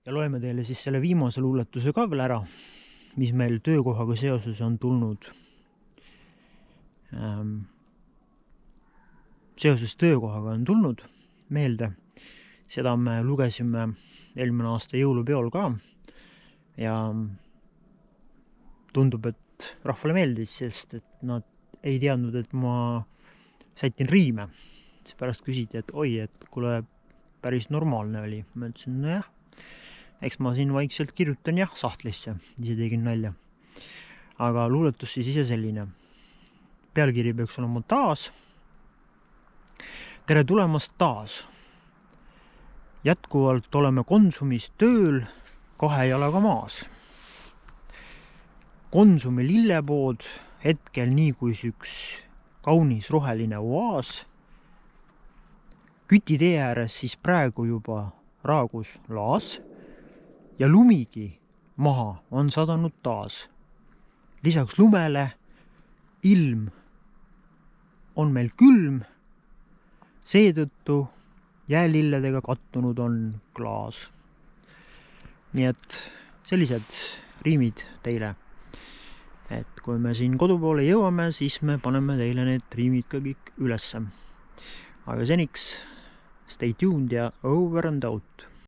ja loeme teile siis selle viimase luuletuse ka veel ära, mis meil töökohaga seoses on tulnud. Seoses töökohaga on tulnud meelde. Seda me lugesime eelmine aasta jõulupeol ka ja tundub, et rahvale meeldis, sest et nad ei teadnud, et ma sätin riime. Pärast küsiti, et oi, et kuule, päris normaalne oli. Ma ütlesin, no jah, eks ma siin vaikselt kirjutan jah sahtlisse, ise tegin nalja. Aga luuletus siis ise selline. Pealkiri peaks olema taas. Tere tulemast taas. Jätkuvalt oleme Konsumis tööl 2 jalaga maas. Konsumi lillepood hetkel nii kui üks kaunis roheline oaas. Kütitee ääres siis praegu juba raagus laas ja lumigi maha on sadanud taas. Lisaks lumele ilm on meil külm, seetõttu jäälilledega kattunud on klaas. Nii et sellised riimid teile. Et kui me siin kodupoole jõuame, siis me paneme teile need riimid ka kõik ülesse. Aga seniks stay tuned ja over and out.